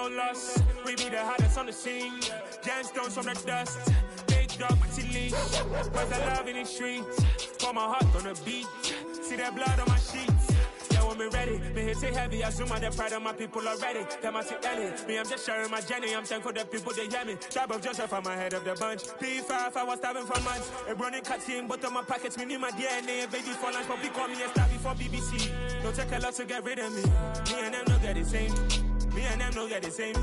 no loss. We be the hardest on the scene. Gemstones from the dust. Big dog, pretty leash. Cause I love in the streets. Pour my heart on the beat. See that blood on my sheets. Yeah, when we ready, me hit it heavy. I zoom on the pride of my people already. Them I see Ellie. Me, I'm just sharing my journey. I'm thankful the people they hear me. Tribe of Joseph, I'm ahead of the bunch. P5, I was starving for months. A running cut team, but on my pockets, me need my DNA. Baby for lunch, but we call me a star before BBC. Don't take a lot to get rid of me. Me and them no get the same. Me and them no get the same.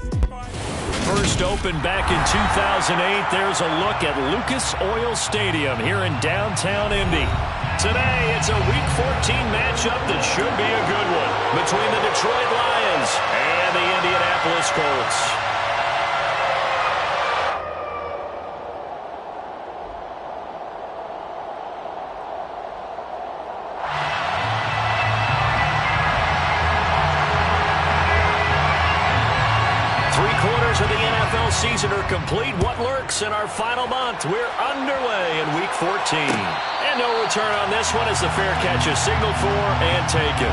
First opened back in 2008. There's a look at Lucas Oil Stadium here in downtown Indy. Today, it's a Week 14 matchup that should be a good one between the Detroit Lions and the Indianapolis Colts. Of the NFL season are complete. What lurks in our final month? We're underway in Week 14. And no return on this one as the fair catch is signaled for and taken.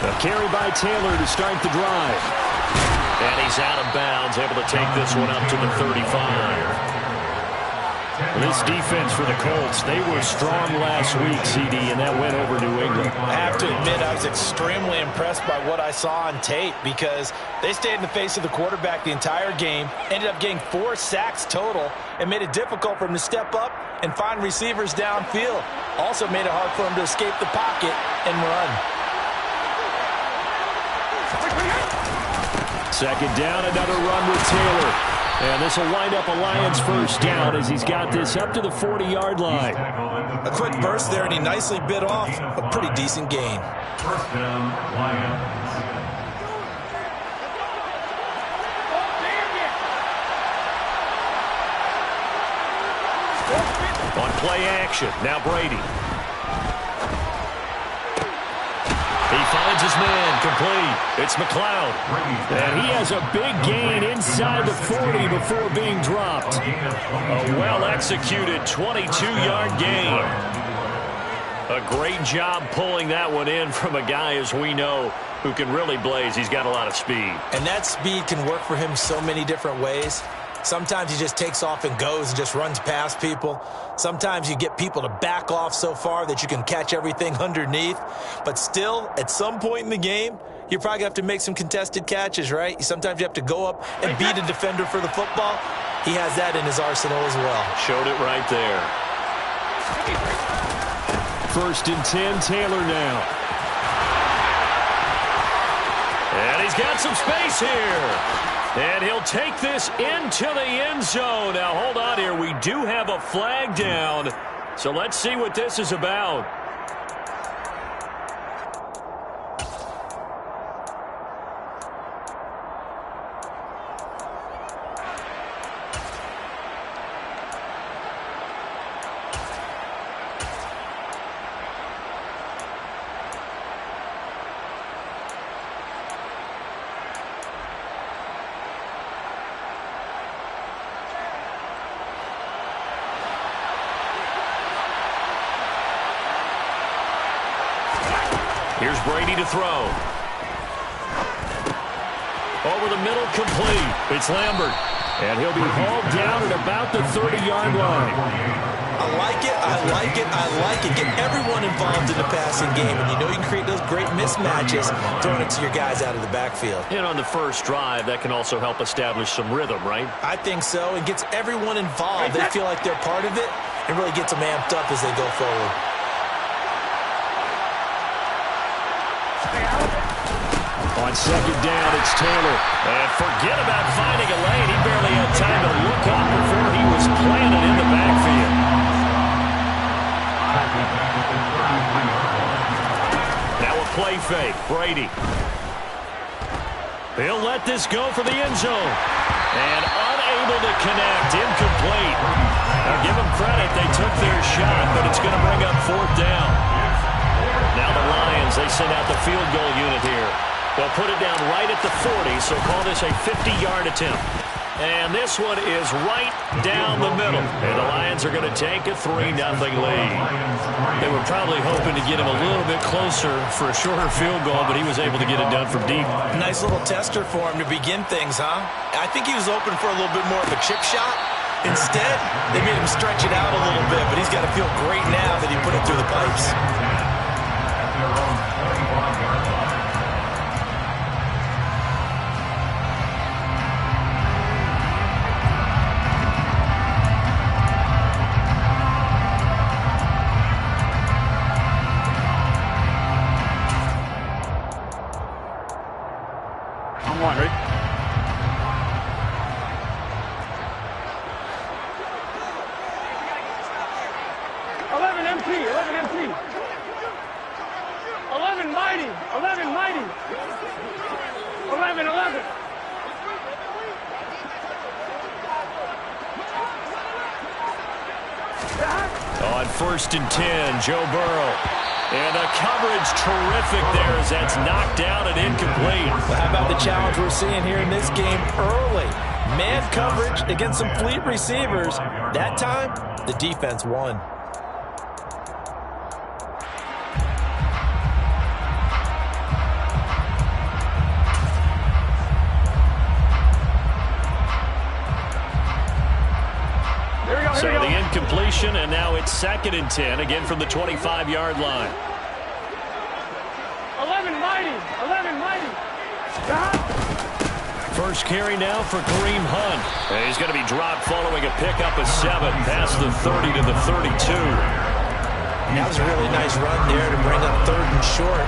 A carry by Taylor to start the drive. And he's out of bounds, able to take this one up to the 35. This defense for the Colts, they were strong last week, CD, and that went over New England. I have to admit, I was extremely impressed by what I saw on tape because they stayed in the face of the quarterback the entire game, ended up getting 4 sacks total, and made it difficult for him to step up and find receivers downfield. Also made it hard for him to escape the pocket and run. Second down, another run with Taylor. And this will wind up a Lions first down as he's got this up to the 40-yard line. A quick burst there, and he nicely bit off a pretty decent gain. First down, Lions. On play action, now Brady. He finds his man, complete. It's McLeod. And he has a big gain inside the 40 before being dropped. A well-executed 22-yard gain. A great job pulling that one in from a guy, as we know, who can really blaze. He's got a lot of speed. And that speed can work for him so many different ways. Sometimes he just takes off and goes and just runs past people. Sometimes you get people to back off so far that you can catch everything underneath. But still, at some point in the game, you're probably going to have to make some contested catches, right? Sometimes you have to go up and beat a defender for the football. He has that in his arsenal as well. Showed it right there. First and 10, Taylor now. And he's got some space here. And he'll take this into the end zone. Now, hold on here. We do have a flag down. So let's see what this is about. Here's Brady to throw. Over the middle, complete. It's Lambert. And he'll be hauled down at about the 30-yard line. I like it, I like it, I like it. Get everyone involved in the passing game. And you know you can create those great mismatches throwing it to your guys out of the backfield. And on the first drive, that can also help establish some rhythm, right? I think so. It gets everyone involved. They feel like they're part of it and really gets them amped up as they go forward. On second down, it's Taylor. And forget about finding a lane. He barely had time to look up before he was planted in the backfield. Now a play fake. Brady. He'll let this go for the end zone. And unable to connect, incomplete. Now give them credit, they took their shot, but it's going to bring up 4th down. Now the Lions, they send out the field goal unit here. They'll put it down right at the 40, so call this a 50-yard attempt. And this one is right down the middle. And the Lions are going to take a 3-0 lead. They were probably hoping to get him a little bit closer for a shorter field goal, but he was able to get it done from deep. Nice little tester for him to begin things, huh? I think he was open for a little bit more of a chip shot. Instead, they made him stretch it out a little bit, but he's got to feel great now that he put it through the pipes. Ready? On 1st and 10, Joe Burrow. And the coverage terrific there as that's knocked down and incomplete. Well, how about the challenge we're seeing here in this game early? Man coverage against some fleet receivers. That time, the defense won. So the incompletion, and now it's 2nd and 10, again from the 25-yard line. 11 mighty. First carry now for Kareem Hunt. And he's going to be dropped following a pickup of 7 past the 30 to the 32. That was a really nice run there to bring up 3rd and short.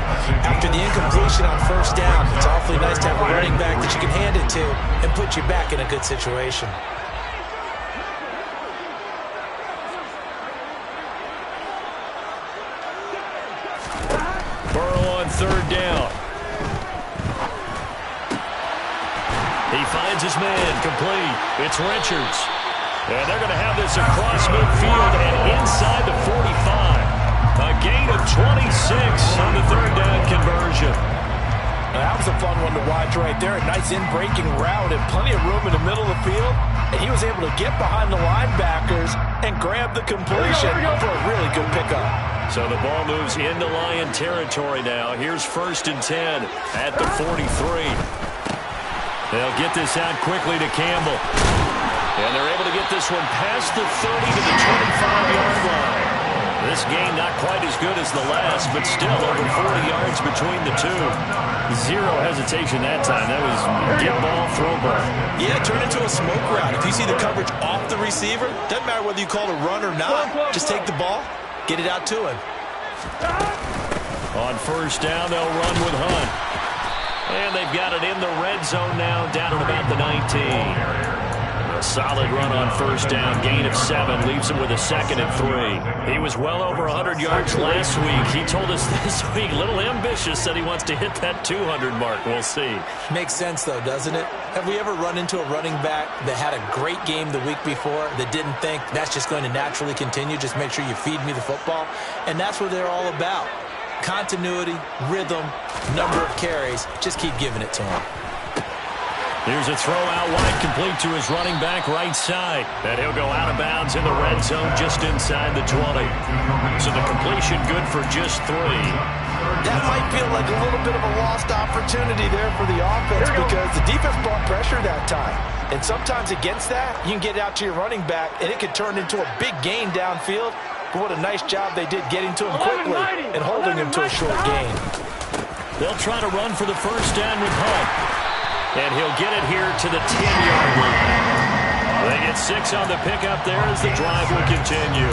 After the incompletion on 1st down, it's awfully nice to have a running back that you can hand it to and put you back in a good situation. Burrow on 3rd down. He finds his man, complete. It's Richards. And they're going to have this across midfield and inside the 45. A gain of 26 on the 3rd down conversion. Now, that was a fun one to watch right there. A nice in-breaking route and plenty of room in the middle of the field. And he was able to get behind the linebackers and grab the completion for a really good pickup. So the ball moves into Lion territory now. Here's 1st and 10 at the 43. They'll get this out quickly to Campbell. And they're able to get this one past the 30 to the 25-yard line. This game not quite as good as the last, but still over 40 yards between the two. Zero hesitation that time. That was get ball, throw ball. Yeah, turn into a smoke route. If you see the coverage off the receiver, doesn't matter whether you call it a run or not. Just take the ball, get it out to him. On 1st down, they'll run with Hunt. And they've got it in the red zone now, down at about the 19. A solid run on 1st down, gain of 7, leaves him with a 2nd and 3. He was well over 100 yards last week. He told us this week, a little ambitious, said he wants to hit that 200 mark. We'll see. Makes sense, though, doesn't it? Have we ever run into a running back that had a great game the week before that didn't think that's just going to naturally continue? Just make sure you feed me the football. And that's what they're all about. Continuity, rhythm, number of carries. Just keep giving it to him. Here's a throw out wide, complete to his running back right side. And he'll go out of bounds in the red zone just inside the 20. So the completion good for just 3. That might feel like a little bit of a lost opportunity there for the offense because the defense brought pressure that time. And sometimes against that, you can get out to your running back, and it could turn into a big gain downfield. But what a nice job they did getting to him quickly and holding him to a short gain. They'll try to run for the 1st down with Hunt. And he'll get it here to the 10-yard line. They get 6 on the pickup there as the drive will continue.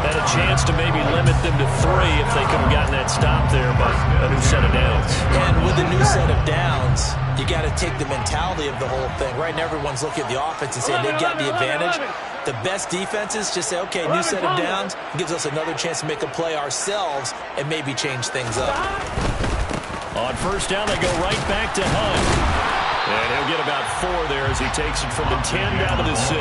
Had a chance to maybe limit them to 3 if they could have gotten that stop there, but a new set of downs. And with a new set of downs, you got to take the mentality of the whole thing. Right now, everyone's looking at the offense and saying they've got the advantage. The best defenses just say, okay, new set of downs, gives us another chance to make a play ourselves and maybe change things up. On 1st down, they go right back to Hunt. And he'll get about 4 there as he takes it from the 10 down to the 6.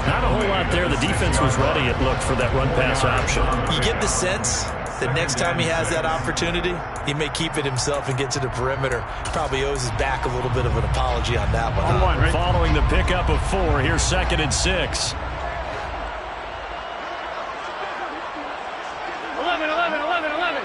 Not a whole lot there. The defense was ready, it looked, for that run-pass option. You get the sense that next time he has that opportunity, he may keep it himself and get to the perimeter. Probably owes his back a little bit of an apology on that one. Right? Following the pickup of 4, here's 2nd and 6. 11, 11, 11, 11.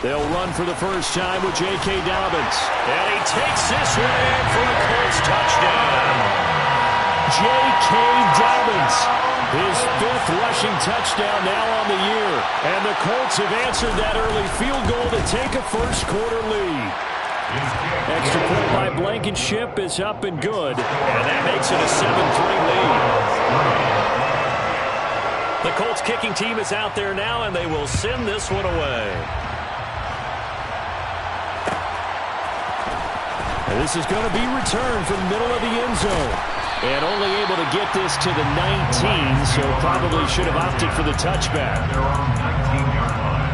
They'll run for the first time with J.K. Dobbins. And he takes this one in for a Colts touchdown. J.K. Dobbins, his 5th rushing touchdown now on the year. And the Colts have answered that early field goal to take a first-quarter lead. Extra point by Blankenship is up and good. And that makes it a 7-3 lead. The Colts kicking team is out there now, and they will send this one away. And this is going to be returned from the middle of the end zone. And only able to get this to the 19, so probably should have opted for the touchback. They're on 19-yard line.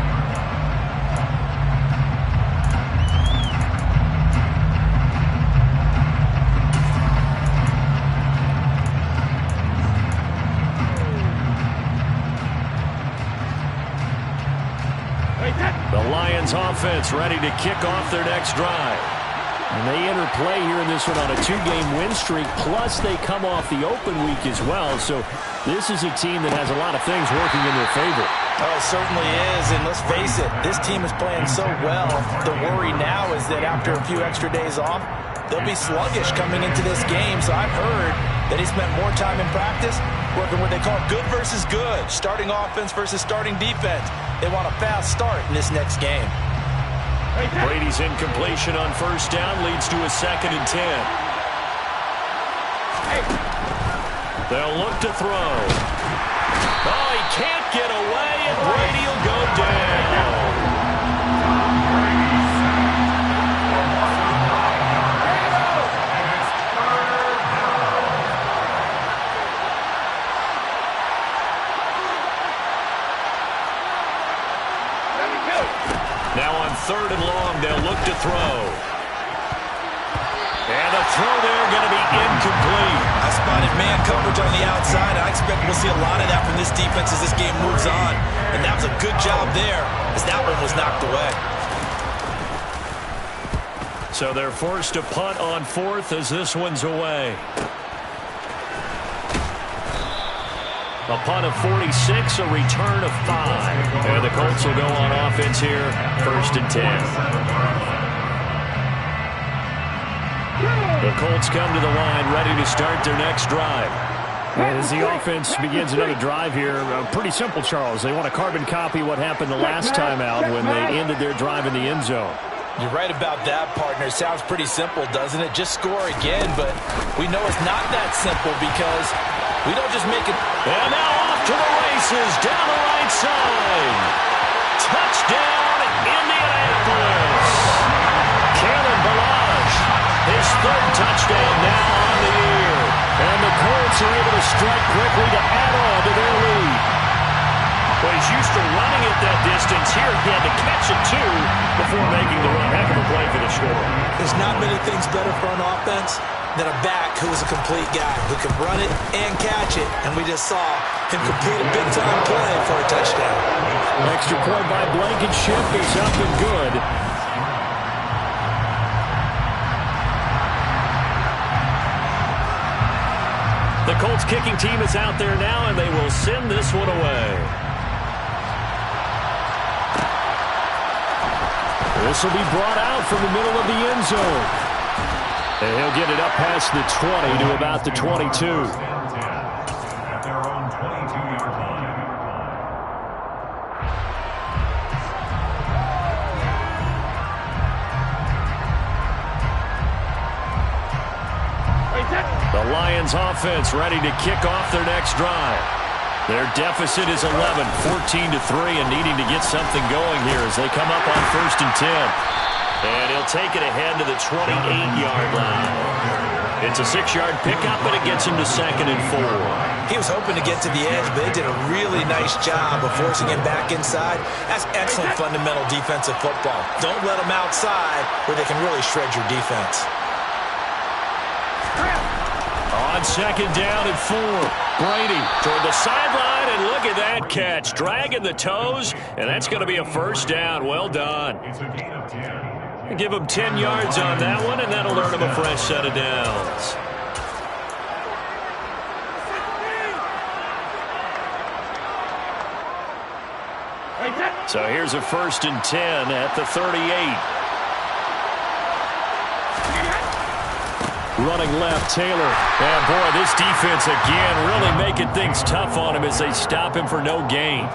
The Lions offense ready to kick off their next drive. And they enter play here in this one on a 2-game win streak, plus they come off the open week as well. So this is a team that has a lot of things working in their favor. Oh, it certainly is, and let's face it, this team is playing so well. The worry now is that after a few extra days off, they'll be sluggish coming into this game. So I've heard that he spent more time in practice working what they call good versus good, starting offense versus starting defense. They want a fast start in this next game. Brady's incompletion on first down leads to a 2nd and 10. They'll look to throw. Oh, he can't get away, and Brady will go down. Now on 3rd and long, they'll look to throw. And the throw there going to be incomplete. I spotted man coverage on the outside. I expect we'll see a lot of that from this defense as this game moves on. And that was a good job there as that one was knocked away. So they're forced to punt on 4th as this one's away. A punt of 46, a return of 5. And the Colts will go on offense here, 1st and 10. The Colts come to the line, ready to start their next drive. As the offense begins another drive here, pretty simple, Charles. They want to carbon copy what happened the last time out when they ended their drive in the end zone. You're right about that, partner. Sounds pretty simple, doesn't it? Just score again, but we know it's not that simple because we don't just make it. And now off to the races, down the right side. Touchdown, Indianapolis. Kalen Ballage, his 3rd touchdown now on the year. And the Colts are able to strike quickly to add on to their lead. Well, he's used to running at that distance. Here he had to catch it, too, before making the run. Heck of a play for the score. There's not many things better for an offense than a back who is a complete guy who can run it and catch it. And we just saw him complete a big-time play for a touchdown. Extra point by Blankenship is up and good. The Colts kicking team is out there now, and they will send this one away. This will be brought out from the middle of the end zone. And he'll get it up past the 20 to about the 22. At their own 22-yard line. The Lions offense ready to kick off their next drive. Their deficit is 11, 14-3, and needing to get something going here as they come up on 1st and 10. And he'll take it ahead to the 28-yard line. It's a 6-yard pickup, and it gets him to 2nd and 4. He was hoping to get to the edge, but they did a really nice job of forcing him back inside. That's excellent fundamental defensive football. Don't let them outside where they can really shred your defense. On 2nd down and 4, Brady toward the sideline, and look at that catch. Dragging the toes, and that's going to be a 1st down. Well done. It's a gain of 10. Give him 10 yards on that one, and that'll earn him a fresh set of downs. So here's a 1st and 10 at the 38. Running left, Taylor. And, boy, this defense again really making things tough on him as they stop him for no gain.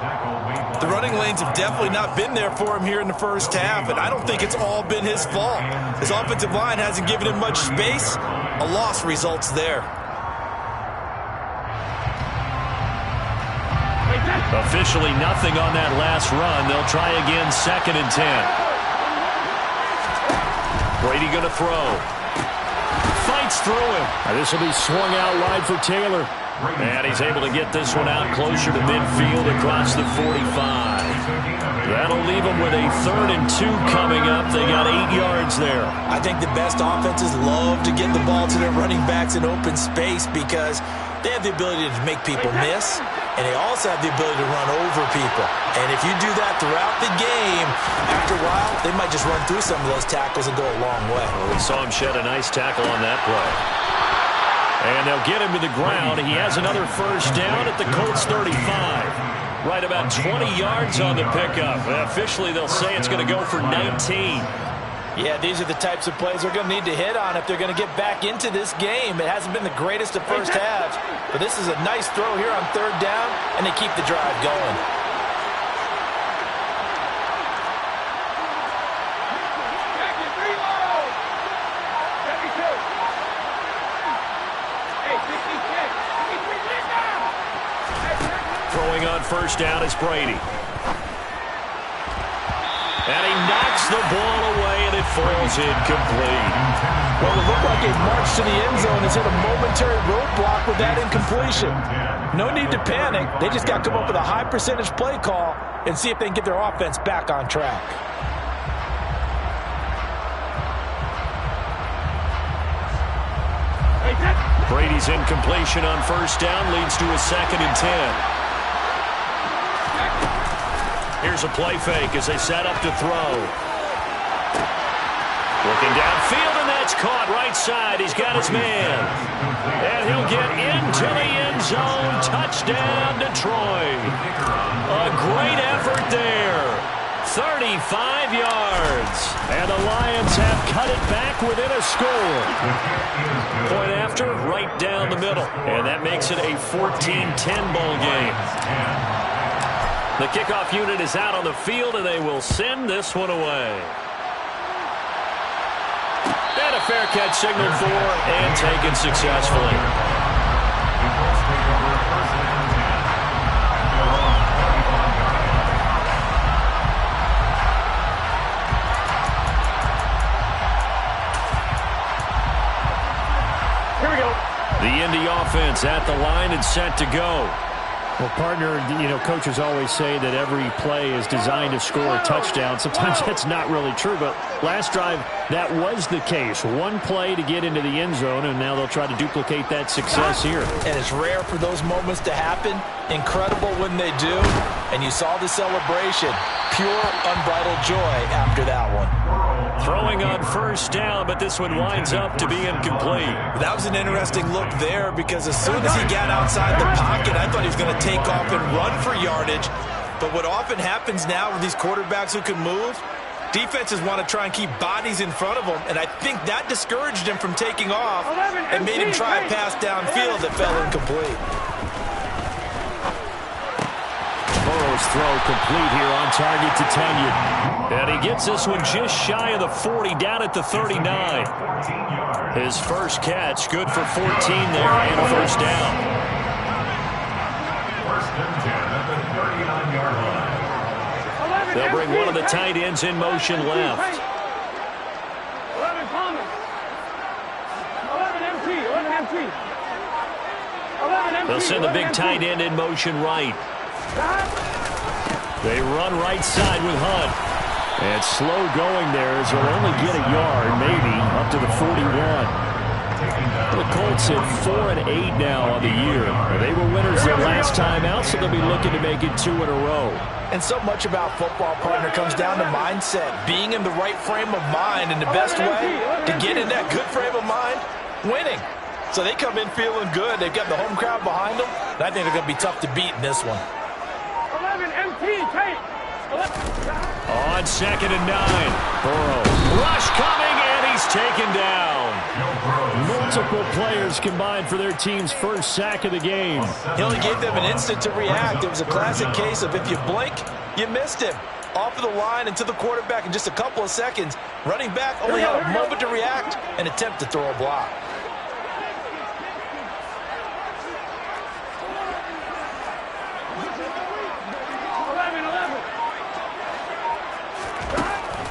The running lanes have definitely not been there for him here in the first half, and I don't think it's all been his fault. His offensive line hasn't given him much space. A loss results there. Officially nothing on that last run. They'll try again, 2nd and 10. Brady going to throw. Fights through him. This will be swung out wide for Taylor. And he's able to get this one out closer to midfield across the 45. That'll leave them with a 3rd and 2 coming up. They got 8 yards there. I think the best offenses love to get the ball to their running backs in open space because they have the ability to make people miss, and they also have the ability to run over people. And if you do that throughout the game, after a while, they might just run through some of those tackles and go a long way. Well, we saw him shed a nice tackle on that play. And they'll get him to the ground. He has another 1st down at the Colts 35. Right about 20 yards on the pickup. Officially, they'll say it's going to go for 19. Yeah, these are the types of plays they're going to need to hit on if they're going to get back into this game. It hasn't been the greatest of first halves, but this is a nice throw here on 3rd down, and they keep the drive going. Throwing on 1st down is Brady. And he knocks the ball away, and it falls incomplete. Well, it looked like a march to the end zone has hit a momentary roadblock with that incompletion. No need to panic. They just got to come up with a high percentage play call and see if they can get their offense back on track. Brady's incompletion on 1st down leads to a 2nd and 10. Here's a play fake as they set up to throw. Looking downfield, and that's caught right side. He's got his man. And he'll get into the end zone. Touchdown, Detroit. A great effort there. 35 yards. And the Lions have cut it back within a score. Point after, right down the middle. And that makes it a 14-10 ball game. The kickoff unit is out on the field, and they will send this one away. And a fair catch signaled for and taken successfully. Here we go. The Indy offense at the line and set to go. Well, partner, coaches always say that every play is designed to score a touchdown. Sometimes that's not really true, but last drive, that was the case. One play to get into the end zone, and now they'll try to duplicate that success here. And it's rare for those moments to happen. Incredible when they do. And you saw the celebration. Pure, unbridled joy after that one. Throwing on 1st down, but this one winds up to be incomplete. That was an interesting look there because as soon as he got outside the pocket, I thought he was going to take off and run for yardage. But what often happens now with these quarterbacks who can move, defenses want to try and keep bodies in front of them, and I think that discouraged him from taking off and made him try a pass downfield that fell incomplete. Burrow's throw complete here on target to Tunyon. And he gets this one just shy of the 40, down at the 39. His first catch, good for 14 there, and a 1st down. 1st and 10 at the 39-yard line. They'll bring one of the tight ends in motion left. 11 Palmer. 11 empty. They'll send the big tight end in motion right. They run right side with Hunt. And slow going there as they'll only get a yard, maybe, up to the 41. The Colts at 4-8 now on the year. They were winners their last time out, so they'll be looking to make it 2 in a row. And so much about football, partner, comes down to mindset. Being in the right frame of mind, and the best way to get in that good frame of mind, winning. So they come in feeling good. They've got the home crowd behind them. And I think they're going to be tough to beat in this one. 11 MT, tape. On 2nd and 9. Burrow. Rush coming, and he's taken down. Multiple players combined for their team's first sack of the game. He only gave them an instant to react. It was a classic case of if you blink, you missed him. Off of the line and to the quarterback in just a couple of seconds. Running back only had a moment to react and attempt to throw a block.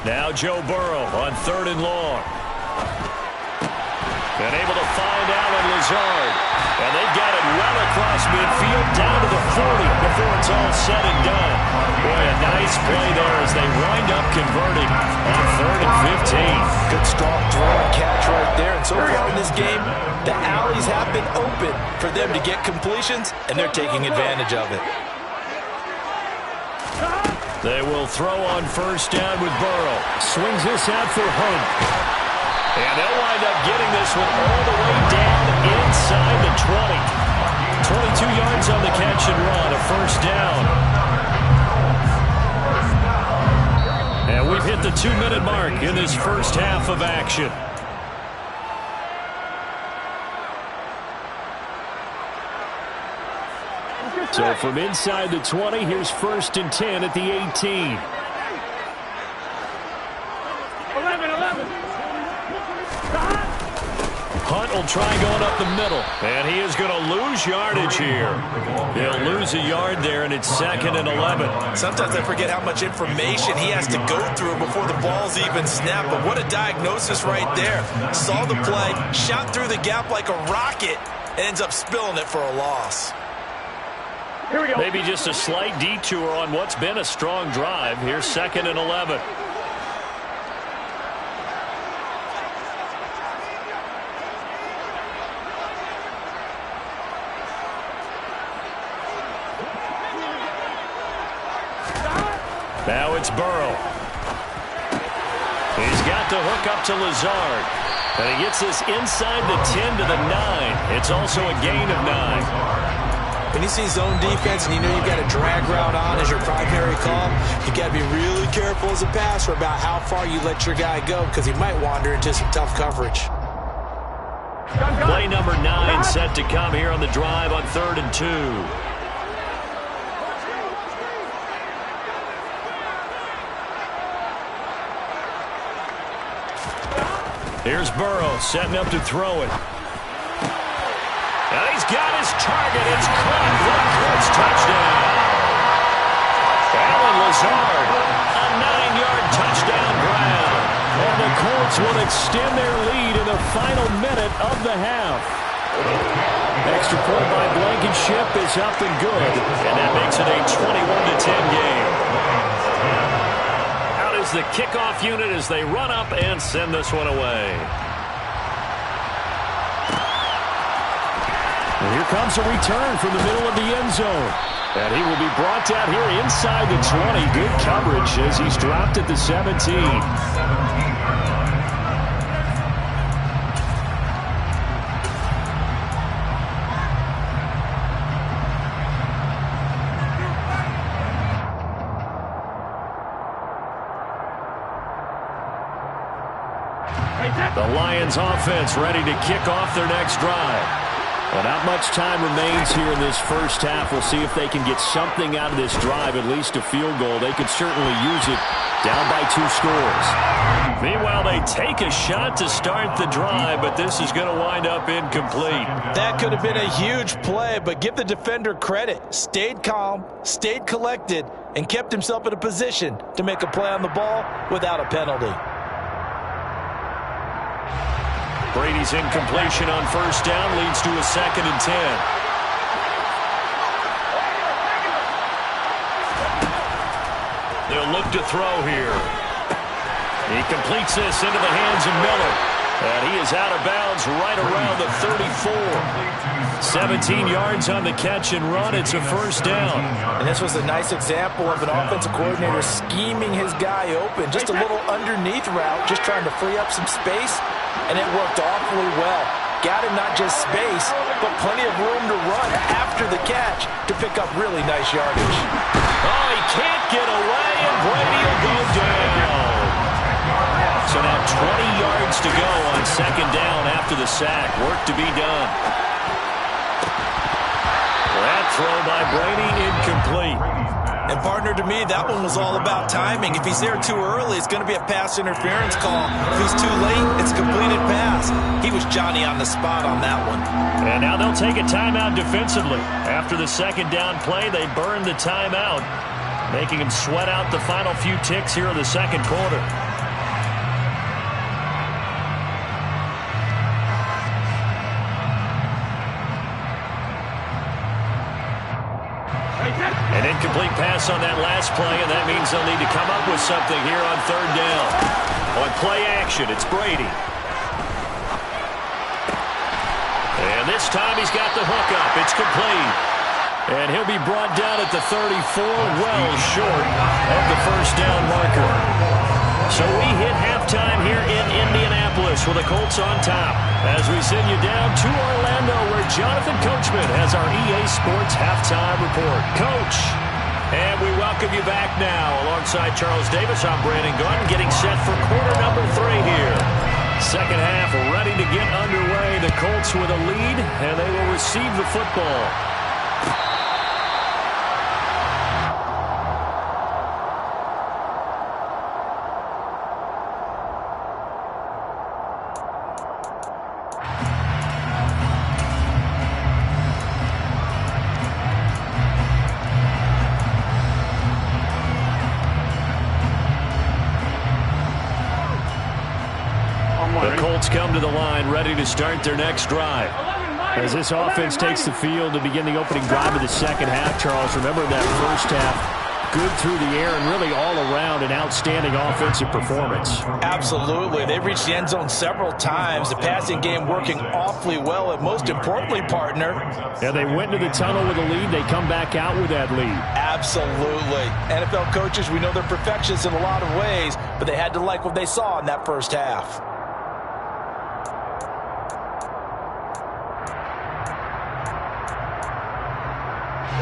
Now Joe Burrow on 3rd and long. And able to find Allen Lazard. And they've got it well across midfield down to the 40 before it's all said and done. Boy, a nice play there as they wind up converting on 3rd and 15. Good strong throw and catch right there. And so far in this game, the alleys have been open for them to get completions, and they're taking advantage of it. They will throw on 1st down with Burrow. Swings this out for Hunt. And they'll wind up getting this one all the way down inside the 20. 22 yards on the catch and run, a 1st down. And we've hit the 2-minute mark in this first half of action. So from inside the 20, here's 1st and 10 at the 18. 11. Hunt will try going up the middle. And he is going to lose yardage here. He'll lose a yard there, and it's 2nd and 11. Sometimes I forget how much information he has to go through before the ball's even snapped. But what a diagnosis right there. Saw the play, shot through the gap like a rocket, and ends up spilling it for a loss. Here we go. Maybe just a slight detour on what's been a strong drive. Here's 2nd and 11. Now it's Burrow. He's got the hook up to Lazard. And he gets this inside the 10 to the 9. It's also a gain of 9. When you see zone defense and you know you've got a drag route on as your primary call, you've got to be really careful as a passer about how far you let your guy go because he might wander into some tough coverage. Play number 9 set to come here on the drive on 3rd and 2. Here's Burrow setting up to throw it. And he's got his target. It's caught. What a Colts touchdown. Allen Lazard, a 9-yard touchdown grab. And the Colts will extend their lead in the final minute of the half. Extra point by Blankenship is up and good. And that makes it a 21-10 game. Out is the kickoff unit as they run up and send this one away. And here comes a return from the middle of the end zone. And he will be brought down here inside the 20. Good coverage as he's dropped at the 17. The Lions offense ready to kick off their next drive. Well, not much time remains here in this first half. We'll see if they can get something out of this drive, at least a field goal. They could certainly use it down by 2 scores. Meanwhile, they take a shot to start the drive, but this is going to wind up incomplete. That could have been a huge play, but give the defender credit. Stayed calm, stayed collected, and kept himself in a position to make a play on the ball without a penalty. Brady's incompletion on first down leads to a 2nd and 10. They'll look to throw here. He completes this into the hands of Miller. And he is out of bounds right around the 34. 17 yards on the catch and run. It's a first down. And this was a nice example of an offensive coordinator scheming his guy open. Just a little underneath route, just trying to free up some space. And it worked awfully well. Got him not just space, but plenty of room to run after the catch to pick up really nice yardage. Oh, he can't get away, and Brady will go down. So now 20 yards to go on 2nd down after the sack. Work to be done. That throw by Brady incomplete. And partner, to me, that one was all about timing. If he's there too early, it's going to be a pass interference call. If he's too late, it's a completed pass. He was Johnny on the spot on that one. And now they'll take a timeout defensively. After the 2nd down play, they burn the timeout, making him sweat out the final few ticks here in the 2nd quarter. An incomplete pass on that last play, and that means they'll need to come up with something here on 3rd down. On play action, it's Brady. And this time he's got the hook up. It's complete. And he'll be brought down at the 34, well short of the first down marker. So we hit halftime here in Indianapolis with the Colts on top as we send you down to Orlando where Jonathan Coachman has our EA Sports halftime report. Coach, and we welcome you back now. Alongside Charles Davis, I'm Brandon Gunn getting set for quarter number 3 here. 2nd half ready to get underway. The Colts with a lead, and they will receive the football. The Colts come to the line ready to start their next drive. As this offense takes the field to begin the opening drive of the 2nd half, Charles, remember that first half, good through the air and really all around an outstanding offensive performance. Absolutely. They reached the end zone several times. The passing game working awfully well, and most importantly, partner. Yeah, they went into the tunnel with a lead. They come back out with that lead. Absolutely. NFL coaches, we know they're perfectionists in a lot of ways, but they had to like what they saw in that first half.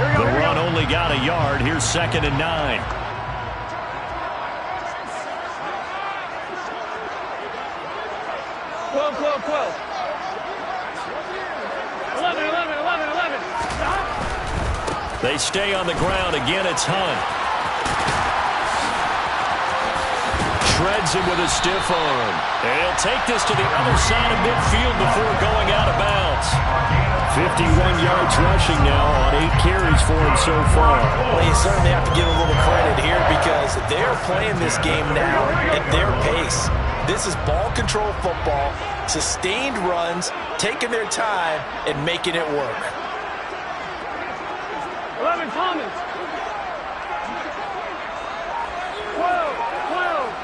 The run only got a yard. Here's 2nd and 9. 12, 12, 12. 11, 11, 11, 11. Stop. They stay on the ground. Again, it's Hunt. Shreds him with a stiff arm. And he'll take this to the other side of midfield before going out of bounds. 51 yards rushing now on 8 carries for him so far. Well, you certainly have to give a little credit here because they're playing this game now at their pace. This is ball control football, sustained runs, taking their time, and making it work. 11, Thomas. 12, 12,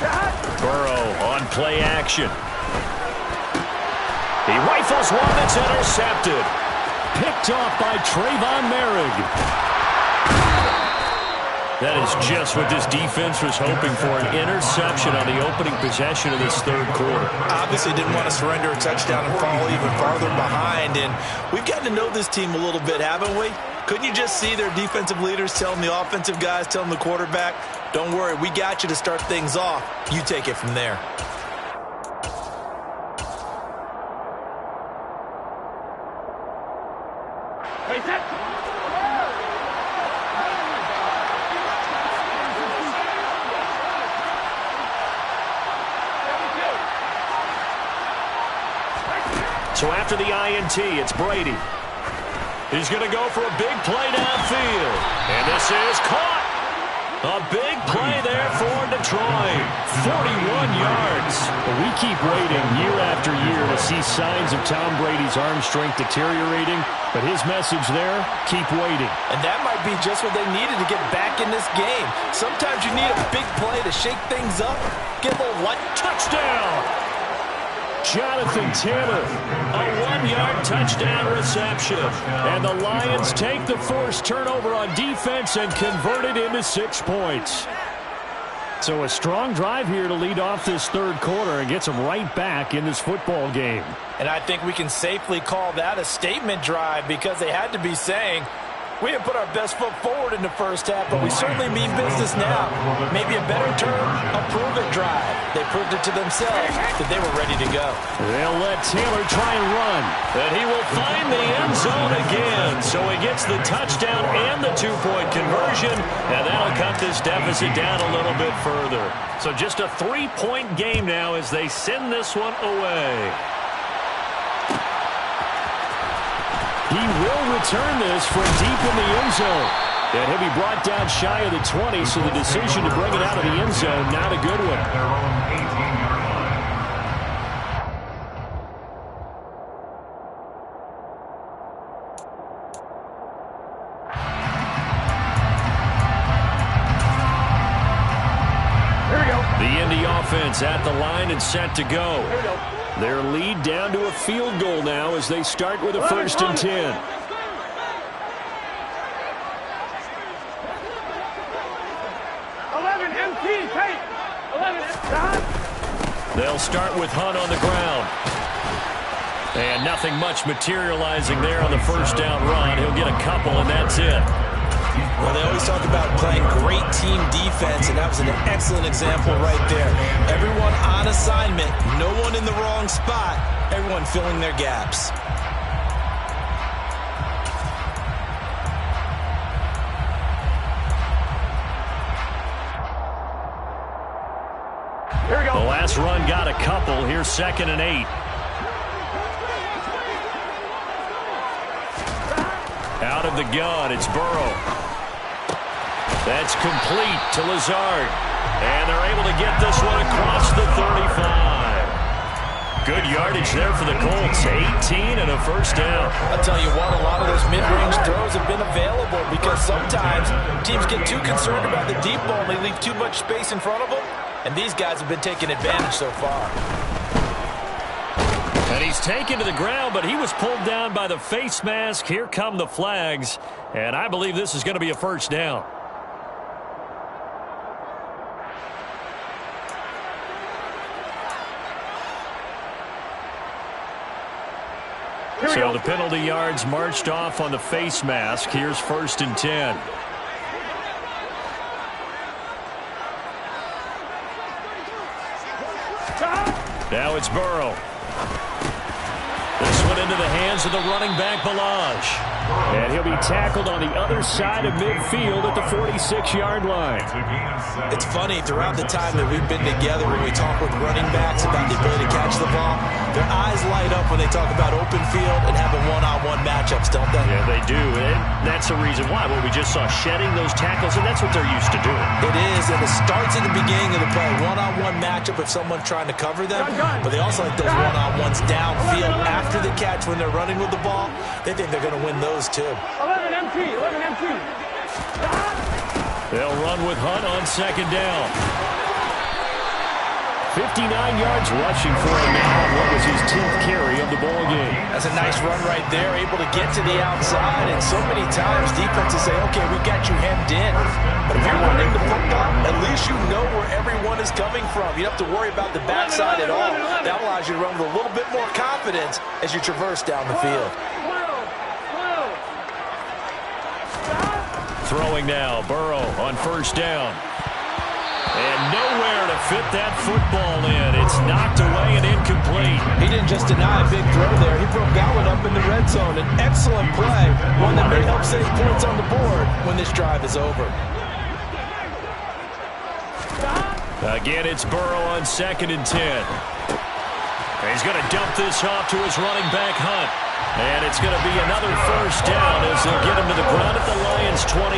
12. Burrow on play action. He rifles one that's intercepted. Picked off by Trayvon Merrick. That is just what this defense was hoping for, an interception on the opening possession of this 3rd quarter. Obviously didn't want to surrender a touchdown and fall even farther behind, and we've gotten to know this team a little bit, haven't we? Couldn't you just see their defensive leaders telling the offensive guys, telling the quarterback, don't worry, we got you to start things off. You take it from there. So after the INT, it's Brady. He's going to go for a big play downfield. And this is caught. A big play there for Troy, 41 yards. We keep waiting year after year to see signs of Tom Brady's arm strength deteriorating, but his message there, keep waiting. And that might be just what they needed to get back in this game. Sometimes you need a big play to shake things up, get a little light. Touchdown! Jonathan Taylor, a 1-yard touchdown reception. And the Lions take the forced turnover on defense and convert it into 6 points. So a strong drive here to lead off this third quarter and gets them right back in this football game. And I think we can safely call that a statement drive because they had to be saying, we didn't put our best foot forward in the first half, but we certainly mean business now. Maybe a better term, a prove-it drive. They proved it to themselves that they were ready to go. They'll let Taylor try and run. And he will find the end zone again. So he gets the touchdown and the 2-point conversion, and that'll cut this deficit down a little bit further. So just a 3-point game now as they send this one away. He will return this from deep in the end zone. And he'll be brought down shy of the 20, so the decision to bring it out of the end zone, not a good one. Their own 18-yard line. Here we go. The Indy offense at the line and set to go. Here we go. Their lead down to a field goal now as they start with a 1st and 10. 11 MT, tape. 11 MT. They'll start with Hunt on the ground. And nothing much materializing there on the first down run. He'll get a couple, and that's it. Well, they always talk about playing great team defense, and that was an excellent example right there. Everyone on assignment, no one in the wrong spot, everyone filling their gaps. Here we go. The last run got a couple. Here's 2nd and 8. Out of the gun, it's Burrow. That's complete to Lazard. And they're able to get this one across the 35. Good yardage there for the Colts. 18 and a first down. I'll tell you what, a lot of those mid-range throws have been available because sometimes teams get too concerned about the deep ball and they leave too much space in front of them. And these guys have been taking advantage so far. And he's taken to the ground, but he was pulled down by the face mask. Here come the flags. And I believe this is going to be a first down. So the penalty yards marched off on the face mask. Here's 1st and 10. Now it's Burrow. This one into the hands of the running back, Ballage. And he'll be tackled on the other side of midfield at the 46-yard line. It's funny, throughout the time that we've been together, when we talk with running backs about the ability to catch the ball, their eyes light up when they talk about open field and having one-on-one matchups, don't they? Yeah, they do. And that's the reason why. Well, we just saw shedding those tackles, and that's what they're used to doing. It is, and it starts at the beginning of the play. One-on-one matchup if someone's trying to cover them, but they also like those one-on-ones downfield after the catch when they're running with the ball. They think they're going to win those too. 11 MT, 11 MT. They'll run with Hunt on 2nd down. 59 yards rushing for him now. What was his 10th carry of the ball game? That's a nice run right there, able to get to the outside. And so many times defenses say, okay, we got you hemmed in. But if you're running the football, at least you know where everyone is coming from. You don't have to worry about the backside at all. That allows you to run with a little bit more confidence as you traverse down the field. Throwing now, Burrow on 1st down. And nowhere to fit that football in. It's knocked away and incomplete. He didn't just deny a big throw there. He broke that one up in the red zone. An excellent play, one that may help save points on the board when this drive is over. Again, it's Burrow on 2nd and 10. And he's going to dump this off to his running back, Hunt. And it's going to be another first down as they'll get him to the ground at the Lions' 28.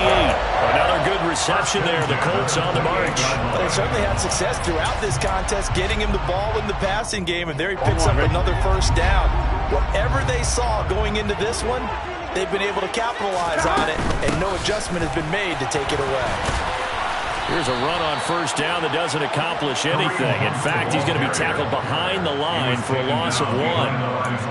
Another good reception there. The Colts on the march. They certainly had success throughout this contest, getting him the ball in the passing game, and there he picks up another first down. Whatever they saw going into this one, they've been able to capitalize on it, and no adjustment has been made to take it away. Here's a run on first down that doesn't accomplish anything. In fact, he's going to be tackled behind the line for a loss of 1.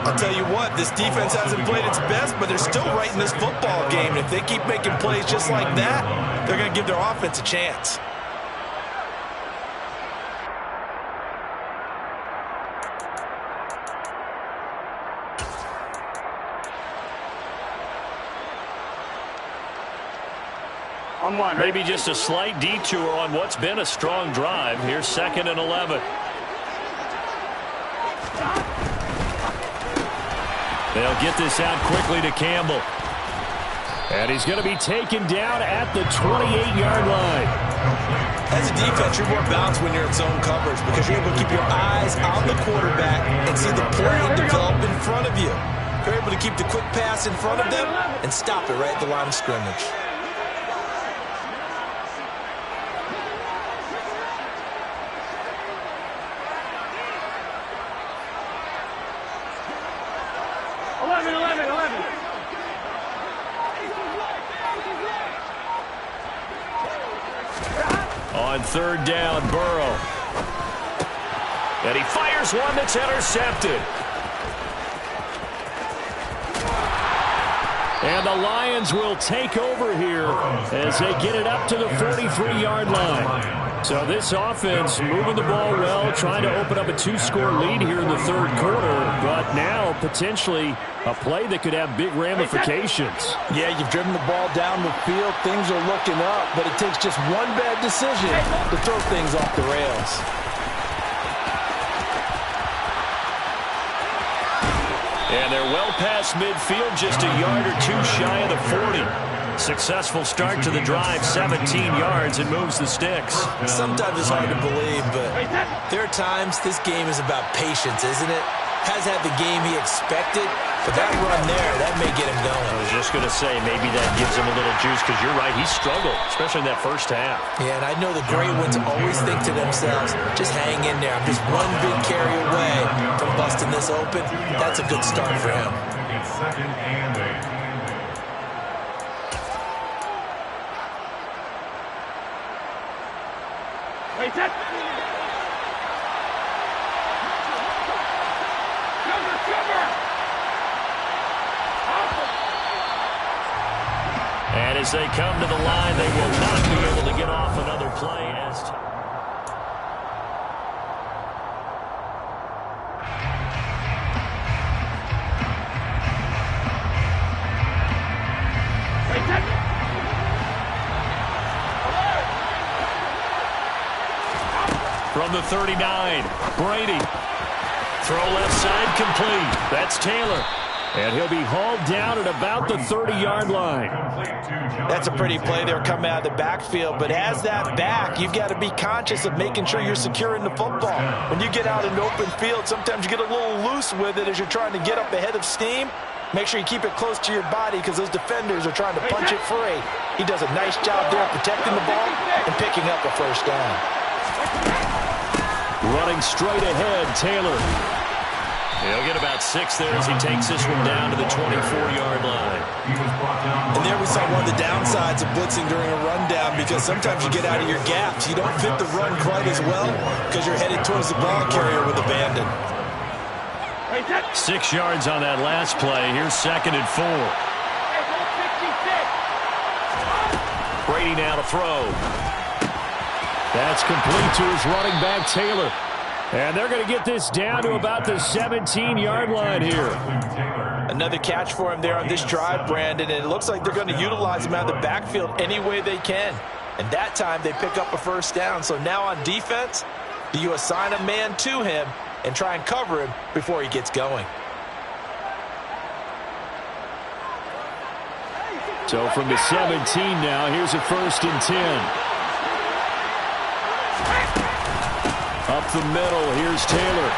I'll tell you what, this defense hasn't played its best, but they're still right in this football game. If they keep making plays just like that, they're going to give their offense a chance. Maybe just a slight detour on what's been a strong drive. Here's 2nd and 11. They'll get this out quickly to Campbell. And he's going to be taken down at the 28-yard line. As a defense, you're more balanced when you're in zone coverage because you're able to keep your eyes on the quarterback and see the play develop in front of you. You're able to keep the quick pass in front of them and stop it right at the line of scrimmage. On 3rd down, Burrow. And he fires one that's intercepted. And the Lions will take over here as they get it up to the 43-yard line. So this offense moving the ball well, trying to open up a 2-score lead here in the 3rd quarter, but now potentially a play that could have big ramifications. Yeah, you've driven the ball down the field. Things are looking up, but it takes just one bad decision to throw things off the rails. And they're well past midfield, just a yard or two shy of the 40. Successful start to the drive, 17 yards, and moves the sticks. Sometimes it's hard to believe, but there are times this game is about patience, isn't it? Has had the game he expected, but that run there, that may get him going. I was just going to say, maybe that gives him a little juice, because you're right, he struggled, especially in that first half. Yeah, and I know the great ones always think to themselves, just hang in there. I'm just one big carry away from busting this open. That's a good start for him. It's 2nd and 8. And as they come to the line, they will not be able to get off another play. From the 39, Brady. Throw left side complete. That's Taylor. And he'll be hauled down at about the 30-yard line. That's a pretty play there coming out of the backfield. But as that back, you've got to be conscious of making sure you're securing the football. When you get out in open field, sometimes you get a little loose with it as you're trying to get up ahead of steam. Make sure you keep it close to your body because those defenders are trying to punch it free. He does a nice job there protecting the ball and picking up a first down. Running straight ahead, Taylor. He'll get about 6 there as he takes this one down to the 24-yard line. And there we saw one of the downsides of blitzing during a rundown because sometimes you get out of your gaps. You don't fit the run quite as well because you're headed towards the ball carrier with abandon. 6 yards on that last play. Here's 2nd and 4. Brady now to throw. That's complete to his running back, Taylor. And they're going to get this down to about the 17-yard line here. Another catch for him there on this drive, Brandon, and it looks like they're going to utilize him out of the backfield any way they can. And that time they pick up a first down. So now on defense, do you assign a man to him and try and cover him before he gets going? So from the 17 now, here's a 1st and 10. Up the middle, here's Taylor.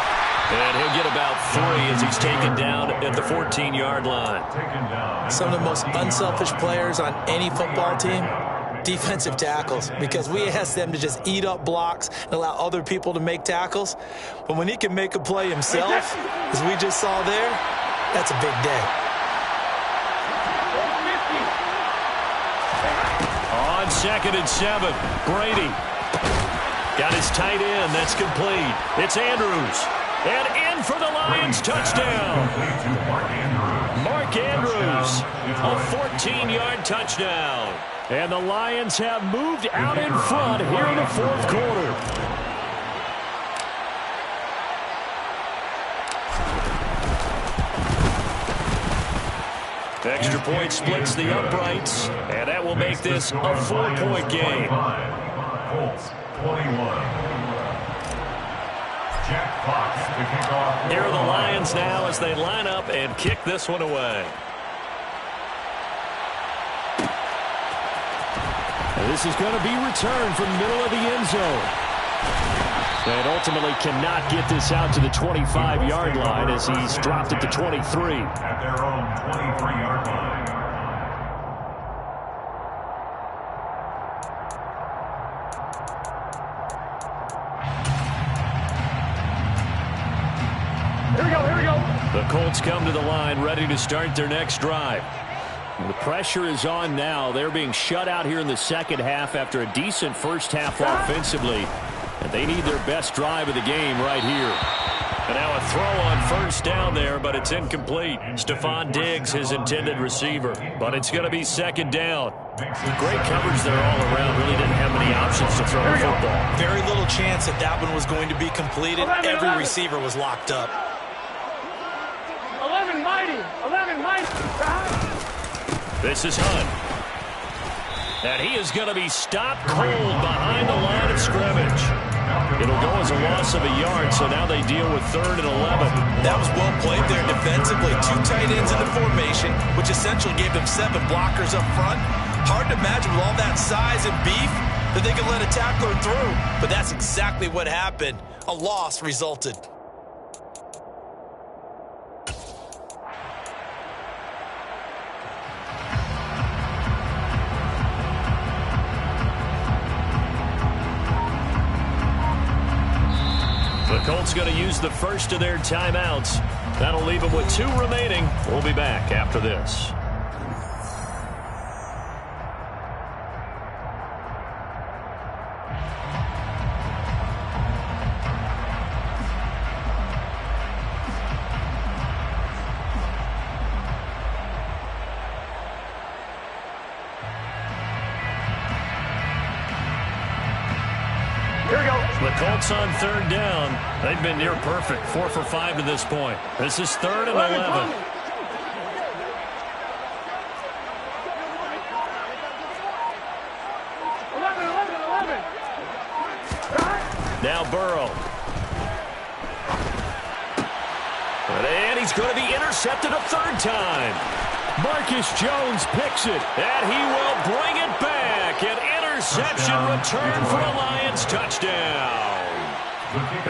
And he'll get about 3 as he's taken down at the 14-yard line. Some of the most unselfish players on any football team, defensive tackles, because we ask them to just eat up blocks and allow other people to make tackles. But when he can make a play himself, as we just saw there, that's a big day. On 2nd and 7, Brady got his tight end. That's complete. It's Andrews. And in for the Lions touchdown. Mark Andrews, a 14-yard touchdown. And the Lions have moved out in front here in the 4th quarter. Extra point splits the uprights, and that will make this a 4-point game. Colts 21. Jack Fox to kick off. Here are the Lions now as they line up and kick this one away. And this is going to be returned from the middle of the end zone. And ultimately cannot get this out to the 25-yard line as he's dropped at the 23. At their own 23-yard line. Here we go. The Colts come to the line ready to start their next drive. The pressure is on now. They're being shut out here in the second half after a decent first half offensively. And they need their best drive of the game right here. And now a throw on first down there, but it's incomplete. Stephon Diggs, his intended receiver. But it's going to be 2nd down. Great coverage there all around. Really didn't have many options to throw the football. Very little chance that that one was going to be completed. Every receiver was locked up. 11 mighty. This is Hunt. And he is going to be stopped cold behind the line of scrimmage. It'll go as a loss of a yard, so now they deal with 3rd and 11. That was well played there defensively. 2 tight ends in the formation, which essentially gave them 7 blockers up front. Hard to imagine with all that size and beef that they could let a tackler through. But that's exactly what happened. A loss resulted. The Colts going to use the first of their timeouts. That'll leave them with 2 remaining. We'll be back after this. The Colts on 3rd down. They've been near perfect. 4 for 5 to this point. This is 3rd and 11. Now Burrow. And he's going to be intercepted a 3rd time. Marcus Jones picks it. And he will bring it back. An interception return for a Lions touchdown.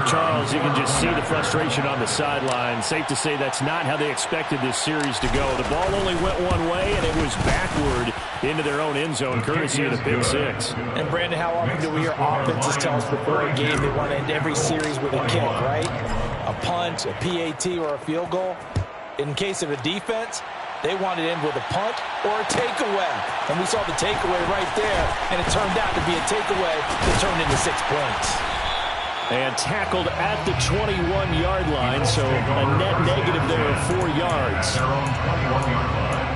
Charles, you can just see the frustration on the sideline. Safe to say that's not how they expected this series to go. The ball only went one way, and it was backward into their own end zone, courtesy of the pick 6. And, Brandon, how often do we hear offenses tell us before a game they want to end every series with a kick, right? A punt, a PAT, or a field goal. In case of a defense, they wanted to end with a punt or a takeaway. And we saw the takeaway right there, and it turned out to be a takeaway that turned into 6 points. And tackled at the 21-yard line, so a net negative there of 4 yards. Their own 21-yard line.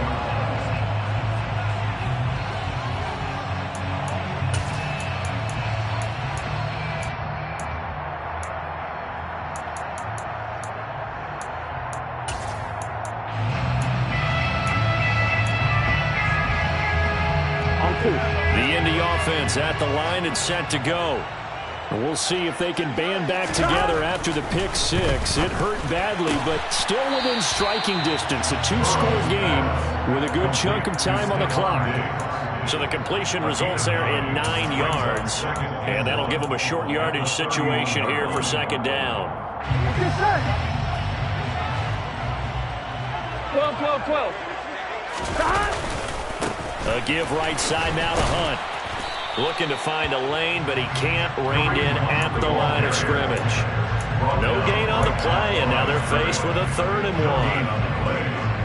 The Indy offense at the line and set to go. We'll see if they can band back together after the pick 6. It hurt badly, but still within striking distance. A 2-score game with a good chunk of time on the clock. So the completion results there in 9 yards. And that'll give them a short yardage situation here for second down. 12. A give right side now to Hunt. Looking to find a lane, but he can't. Reined in at the line of scrimmage. No gain on the play, and now they're faced with a 3rd and 1.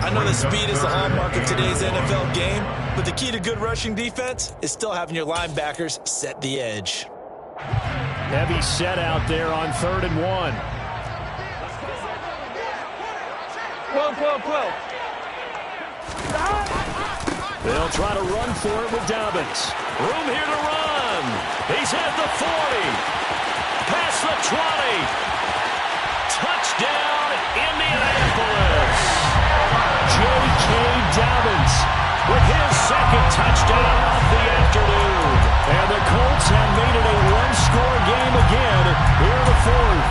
I know that speed is the hallmark of today's NFL game, but the key to good rushing defense is still having your linebackers set the edge. Heavy set out there on 3rd and 1. 12. They'll try to run for it with Dobbins. Room here to run. He's at the 40. Past the 20. Touchdown, Indianapolis. J.K. Dobbins with his 2nd touchdown of the afternoon. And the Colts have made it a one-score game again here in the 4th.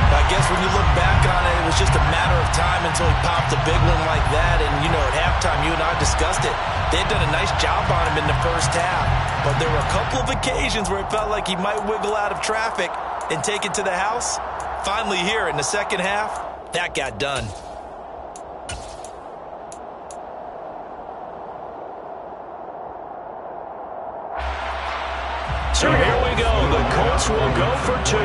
I guess when you look back on it, it was just a matter of time until he popped a big one like that. And, you know, at halftime, you and I discussed it. They had done a nice job on him in the first half. But there were a couple of occasions where it felt like he might wiggle out of traffic and take it to the house. Finally here in the second half, that got done. So here we go. The Colts will go for 2.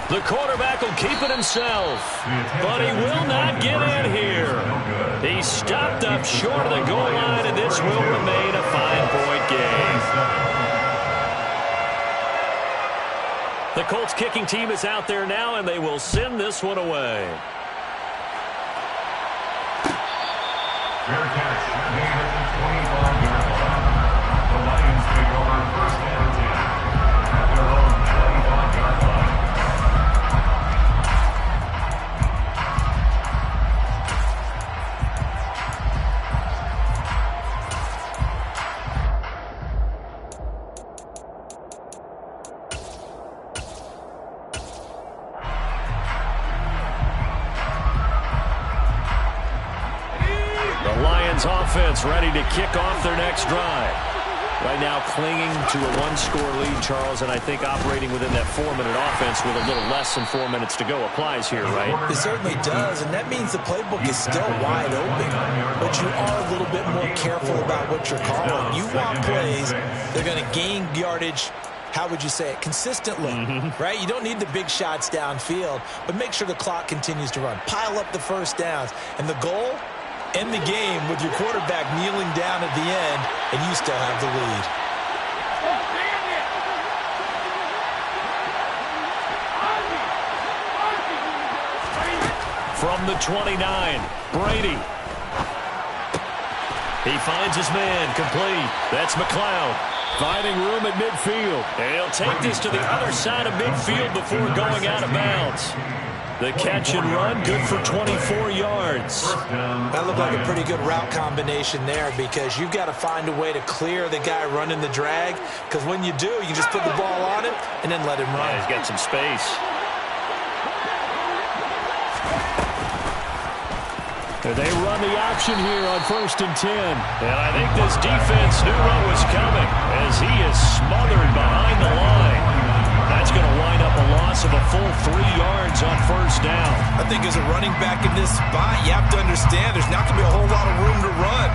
The quarterback will keep it himself, but he will not get in here. He stopped up short of the goal line, and this will remain a 5-point game. The Colts kicking team is out there now, and they will send this one away. Fair catch, made at the 25-yard line. The Lions take over 1st and 10 at their own 25-yard line. Offense ready to kick off their next drive. Right now clinging to a 1-score lead, Charles, and I think operating within that 4-minute offense with a little less than 4 minutes to go applies here, right? It certainly does, and that means the playbook is still wide open, but you are a little bit more careful about what you're calling. You want plays, they're going to gain yardage, how would you say it, consistently, right? You don't need the big shots downfield, but make sure the clock continues to run. Pile up the first downs, and the goal, end the game with your quarterback kneeling down at the end, and you still have the lead. From the 29, Brady. He finds his man, complete. That's McLeod. Finding room at midfield. And he'll take this to the other side of midfield before going out of bounds. The catch and run, good for 24 yards. That looked like a pretty good route combination there because you've got to find a way to clear the guy running the drag, because when you do, you just put the ball on him and then let him run. Yeah, he's got some space. They run the option here on 1st and 10. And I think this defense knew what was coming as he is smothered behind the line. That's going to wind up a loss of a full 3 yards on 1st down. I think as a running back in this spot, you have to understand there's not going to be a whole lot of room to run.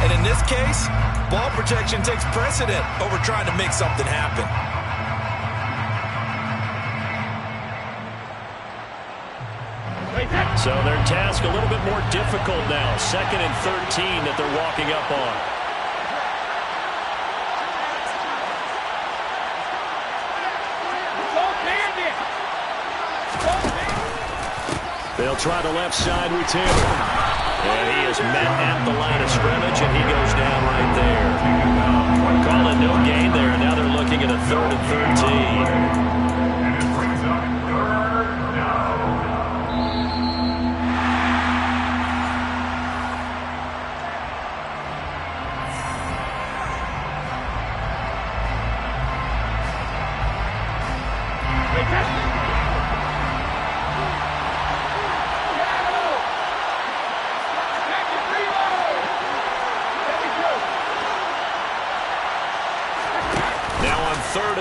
And in this case, ball protection takes precedent over trying to make something happen. So their task a little bit more difficult now. 2nd and 13 that they're walking up on. They'll try the left side with Taylor. And he is met at the line of scrimmage, and he goes down right there. Calling no gain there, and now they're looking at a 3rd and 13.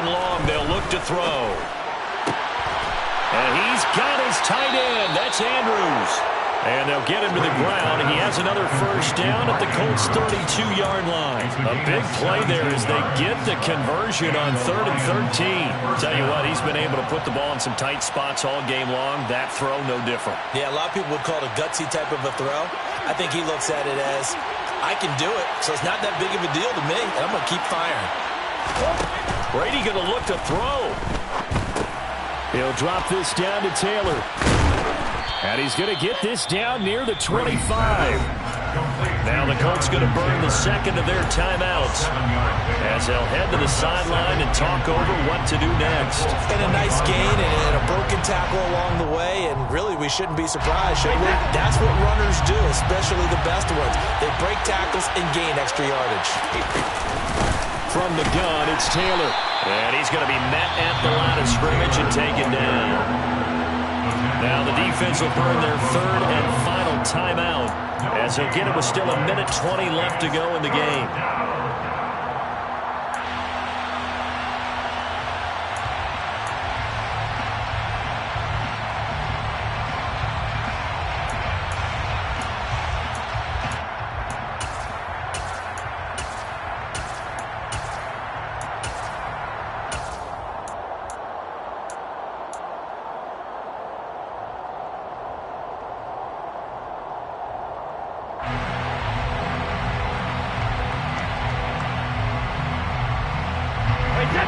and long. They'll look to throw. And he's got his tight end. That's Andrews. And they'll get him to the ground. He has another first down at the Colts' 32-yard line. A big play there as they get the conversion on 3rd and 13. Tell you what, he's been able to put the ball in some tight spots all game long. That throw, no different. Yeah, a lot of people would call it a gutsy type of a throw. I think he looks at it as, I can do it, so it's not that big of a deal to me, and I'm going to keep firing. Brady going to look to throw. He'll drop this down to Taylor. And he's going to get this down near the 25. Now the Colts going to burn the second of their timeouts as they'll head to the sideline and talk over what to do next. And a nice gain and a broken tackle along the way, and really we shouldn't be surprised, should we? That's what runners do, especially the best ones. They break tackles and gain extra yardage. From the gun, it's Taylor. And he's going to be met at the line of scrimmage and taken down. Now the defense will burn their 3rd and final timeout as they'll get it with still 1:20 left to go in the game.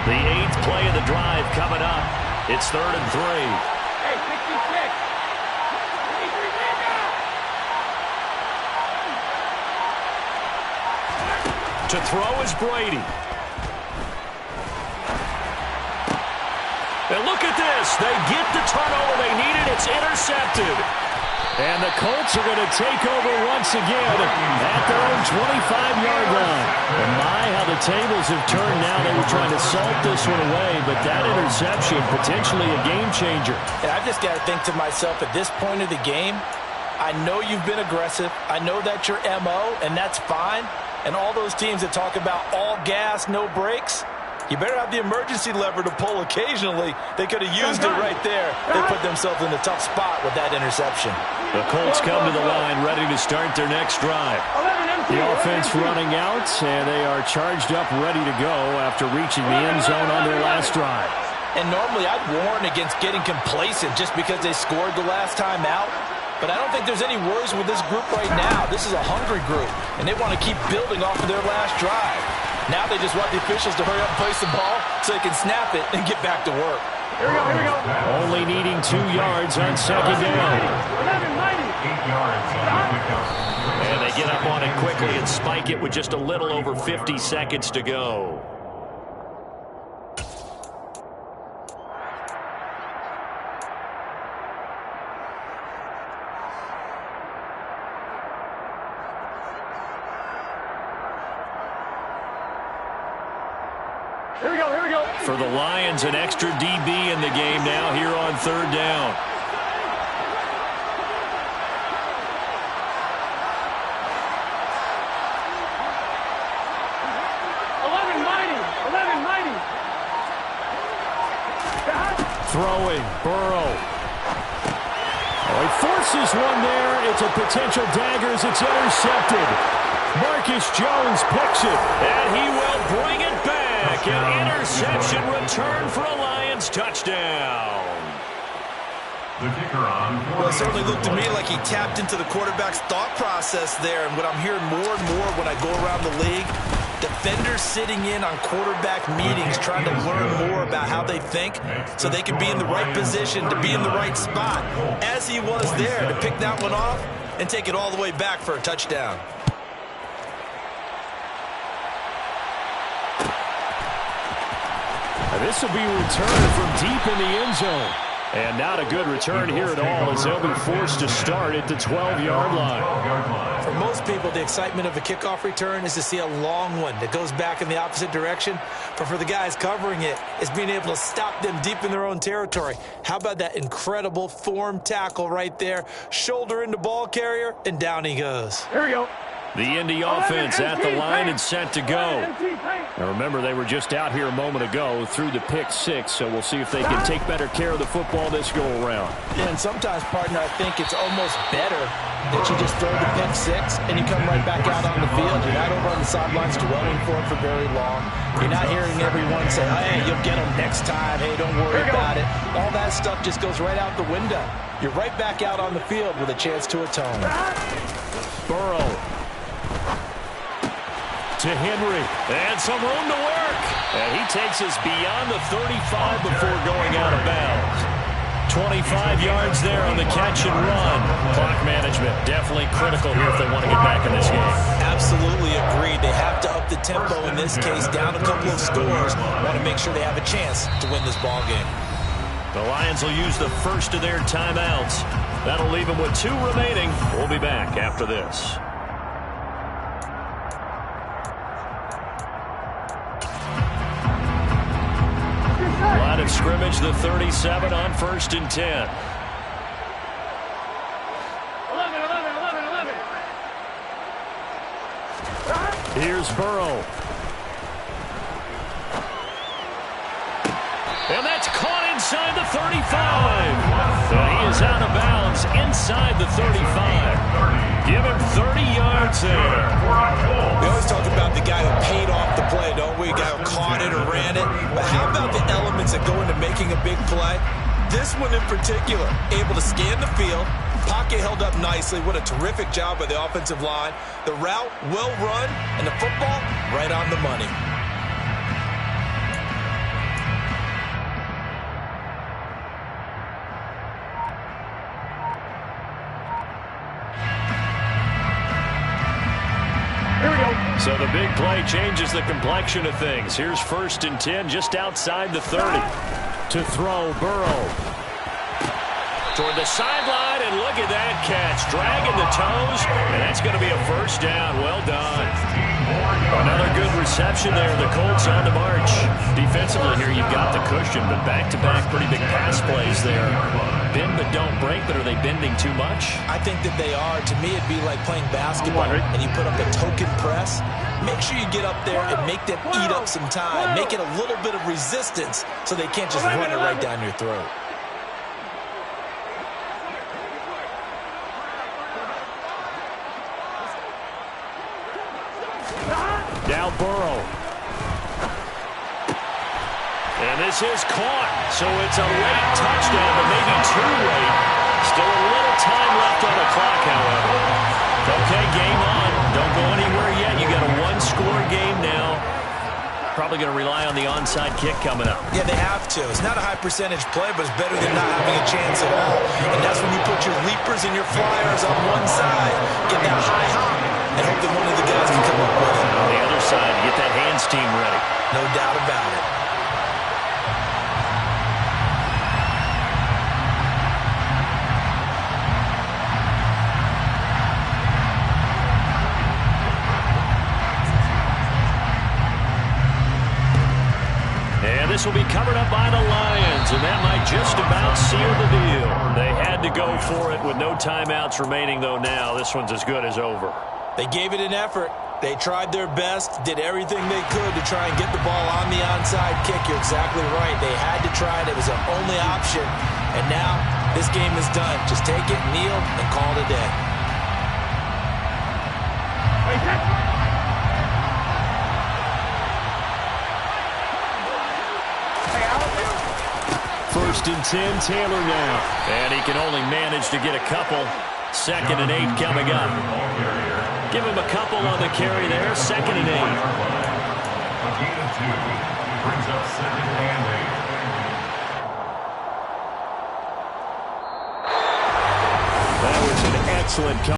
The 8th play of the drive coming up. It's 3rd and 3. Hey, 66. To throw is Brady. And look at this. They get the turnover they needed. It's intercepted. And the Colts are going to take over once again at their own 25-yard line. And my, how the tables have turned now. They were trying to salt this one away, but that interception, potentially a game changer. And I just got to think to myself, at this point of the game, I know you've been aggressive. I know that's your MO, and that's fine. And all those teams that talk about all gas, no brakes, you better have the emergency lever to pull occasionally. They could have used it right there. They put themselves in a tough spot with that interception. The Colts come to the line ready to start their next drive. The offense running out, and they are charged up, ready to go after reaching the end zone on their last drive. And normally I'd warn against getting complacent just because they scored the last time out. But I don't think there's any worries with this group right now. This is a hungry group, and they want to keep building off of their last drive. Now they just want the officials to hurry up and place the ball so they can snap it and get back to work. Here we go, here we go. Only needing 2 yards on 2nd down. 8 yards on the pickup. And they get up on it quickly and spike it with just a little over 50 seconds to go. Here we go, here we go. For the Lions, an extra DB in the game now here on 3rd down. Throwing, Burrow. Oh, he forces one there. It's a potential dagger as it's intercepted. Marcus Jones picks it. And he will bring it back. An interception return for a Lions touchdown. The kicker on. Well, it certainly looked to me like he tapped into the quarterback's thought process there. And what I'm hearing more and more when I go around the league, defenders sitting in on quarterback meetings trying to learn more about how they think so they can be in the right position to be in the right spot, as he was there to pick that one off and take it all the way back for a touchdown. And this will be returned from deep in the end zone. And not a good return here at all as they'll be forced to start at the 12-yard line. For most people, the excitement of a kickoff return is to see a long one that goes back in the opposite direction. But for the guys covering it, it's being able to stop them deep in their own territory. How about that incredible form tackle right there? Shoulder into ball carrier, and down he goes. Here we go. The Indy offense at the line and set to go. Now remember, they were just out here a moment ago through the pick six, so we'll see if they can take better care of the football this go-around. Yeah, and sometimes, partner, I think it's almost better that you just throw the pick six and you come right back out on the field. You're not over on the sidelines dwelling for it for very long. You're not hearing everyone say, hey, you'll get them next time. Hey, don't worry about it. All that stuff just goes right out the window. You're right back out on the field with a chance to atone. Burrow to Henry, and some room to work. And he takes us beyond the 35 before going out of bounds. 25 yards there on the catch and run. Clock management definitely critical here if they want to get back in this game. Absolutely agreed. They have to up the tempo in this case, down a couple of scores. Want to make sure they have a chance to win this ball game. The Lions will use the first of their timeouts. That'll leave them with 2 remaining. We'll be back after this. Line of scrimmage, the 37 on 1st and 10. 11. Here's Burrow. And that's caught inside the 35. And he is out of bounds inside the 35. Give him 30 yards there. We always talk about the guy who paid off the play, don't we? The guy who caught it or ran it. But how about the elements that go into making a big play? This one in particular, able to scan the field. Pocket held up nicely. What a terrific job by the offensive line. The route, well run, and the football, right on the money. So the big play changes the complexion of things. Here's 1st and 10 just outside the 30. To throw, Burrow. Toward the sideline, and look at that catch. Dragging the toes, and that's going to be a first down. Well done. Another good reception there. The Colts on the march. Defensively here, you've got the cushion, but back-to-back pretty big pass plays there. Bend but don't break, but are they bending too much? I think that they are. To me, it'd be like playing basketball, and you put up a token press. Make sure you get up there and make them eat up some time. Make it a little bit of resistance so they can't just run it right down your throat. Now Burrow. And this is caught. So it's a late touchdown, but maybe too late. Still a little time left on the clock, however. Okay, game on. Don't go anywhere yet. You got a 1-score game now. Probably going to rely on the onside kick coming up. Yeah, they have to. It's not a high percentage play, but it's better than not having a chance at all. And that's when you put your leapers and your flyers on one side, get that high hop, and hope that one of the guys can come up with it. On the other side, get that hands team ready. No doubt about it. This will be covered up by the Lions, and that might just about seal the deal. They had to go for it with no timeouts remaining, though now this one's as good as over. They gave it an effort. They tried their best, did everything they could to try and get the ball on the onside kick. You're exactly right. They had to try it. It was their only option. And now this game is done. Just take it, kneel, and call it a day. First and 10, Taylor now. And he can only manage to get a couple. 2nd and 8 coming up. Give him a couple on the carry there. 2nd and 8. A gain of 2 brings up 2nd and 8. That was an excellent